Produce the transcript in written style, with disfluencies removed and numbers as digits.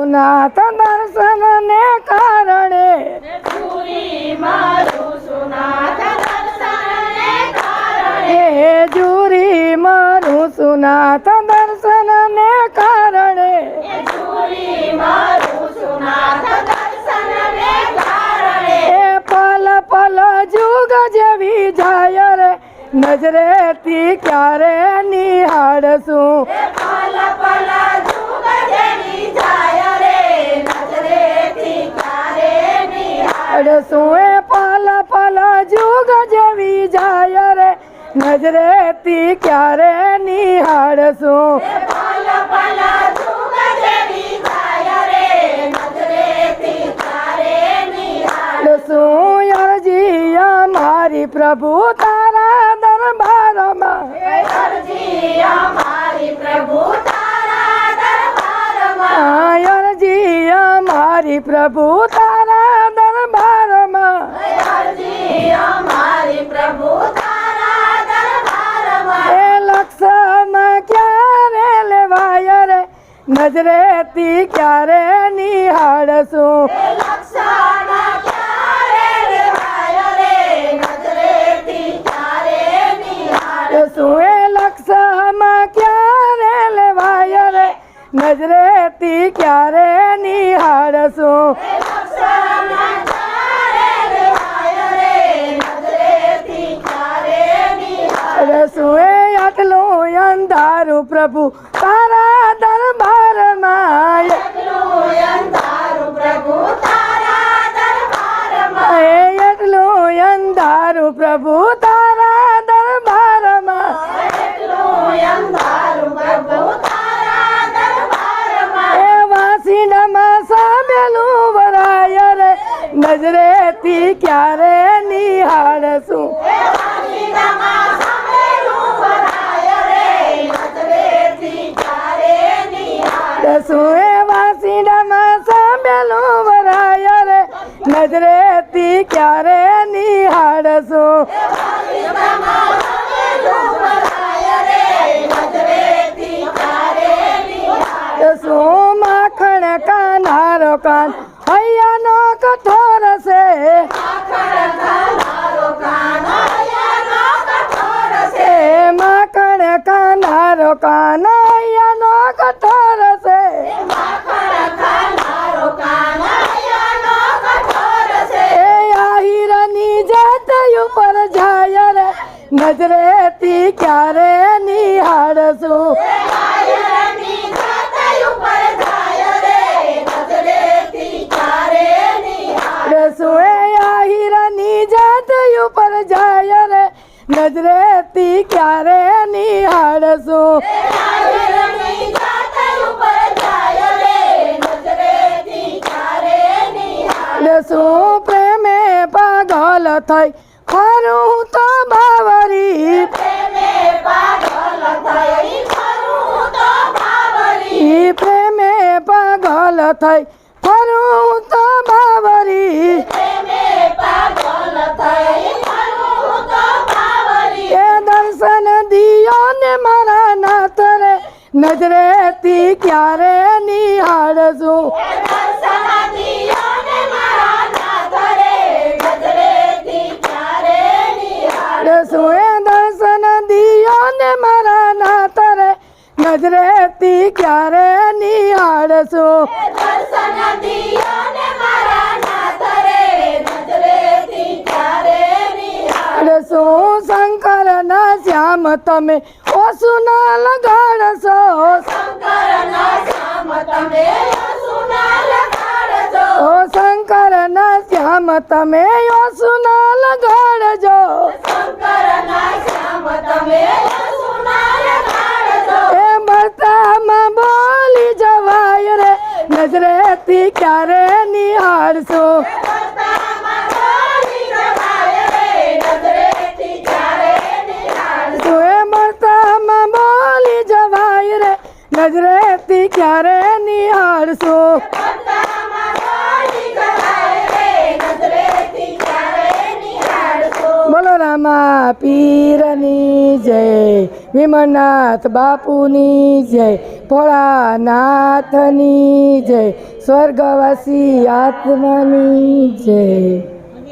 સુનાથ દર્શન ને કારણે જુરી મારું સુનાથ દર્શન ને કારણે હે જુરી મારું સુનાથ દર્શન ને કારણે જુરી મારું સુનાથ દર્શન ને કારણે એ પલ પલ જુગ જેવી જાય રે નજરેથી ક્યારે નિહાળશું પલ પલ જુગ જેવી જાય રે નજરેથી ક્યારે અડસું એ પલ પલ જુગ જેવી જાય રે નજરેથી ક્યારે નિહાળશું પલ પલ જુગ જેવી જાય રે નજરેથી ક્યારે અડસું અરજી અમારી પ્રભુ તારા દરબારમાં અરજી અમારી પ્રભુ તારા દરબારમાં અરજી અમારી પ્રભુ તારા દરબારમાં અરજી અમારી પ્રભુ તારા દરબારમાં એ લક્ષમાં ક્યારે લેવાય રે નજરેથી ક્યારે નિહાળશું લક્ષણ ક્યારે લેવાય રે નજરેથી ક્યારે નિહાળશું એ લક્ષમાં ક્યારે લેવાય રે નજરેથી ક્યારે નિહાળશું લક્ષણ ક્યારે લેવાય રે નજરેથી ક્યારે નિહાળશું એ આટલું અંધારું પ્રભુ તારા દરબારમાં એટલું અંધારું પ્રભુ તારા દરબારમાં એ એટલું અંધારું પ્રભુ તારા દરબારમાં એટલું અંધારું પ્રભુ તારા દરબારમાં એ વાસીડામાં સામેલું વરાય રે નજરેથી ક્યારે નિહાળશું વાસીડામાં સાંભળેલું વરાય રે નજરેથી ક્યારે નિહાળશું એ વાસીડામાં સામેલું વરાય રે નજરેથી ક્યારે નિહાળશું વાસીડામાં સાંભળેલું વરાય રે નજરેથી ક્યારે નિહાળશું માખણ કાનારો કાન હૈયાનો કઠોર છે માખણ ખાનારો કાન હૈયાનો કઠોર છે એ માખણ કાનારો કાન હૈયાનો કઠોર છે માખણ ખાનારો કાન હૈયાનો કઠોર છે એ આહિરની જાત ઉપર જાય રે નજરેથી ક્યારે નિહાળશું આયરની જાત ઉપર જાય રે નજરેથી ક્યારે નિહાળશું એ આહિરની જાત ઉપર જાય રે નજરેથી ક્યારે નિહાળશું આયરની જાત ઉપર જાય રે નજરેથી ક્યારે નિહાળશું પ્રેમે પાગલ થઈ ખરું તો બાવરી પ્રેમે પાગલ થઈ ખરું તો બાવરી પ્રેમે પાગલ થઈ ખરું તો બાવરી પ્રેમે પાગલ થઈ ખરું તો બાવરી એ દર્શન દિયો ને મારા નાથ રે નજરેથી ક્યારે નિહાળશું દર્શન દિયો ને મારા નાથ રે નજરેથી ક્યારે નિહાળશું એ દર્શન દિયો ને મારા નાથ રે નજરેથી ક્યારે નિહાળશું દર્શન દિયો ને મારા નાથ રે નજરેથી ક્યારે નિહાળશું શંકર ના શ્યામ તમે ઓસુના લગાડશો શંકરના શ્યામ તમે સુના લગાડજો ઓ શંકર ના શ્યામ તમે ઓસુના લગાડજો શંકરના શ્યામ તમે સુના લગાડજો એ મળતામાં બોલી જવાય રે નજરેથી ક્યારે નિહાળશું રસ્તામાં બોલી જવાય રે નજરેથી ક્યારે નિહાળશું એ મળતામાં બોલી જવાય રે નજરેથી ક્યારે નિહાળશું રસ્તામાં બોલી જવાય રે નજરેથી ક્યારે નિહાળશું બોલો રામા પીરની જય વિમલનાથ બાપુની જય ભોળાનાથની જય સ્વર્ગવાસી આત્માની જય.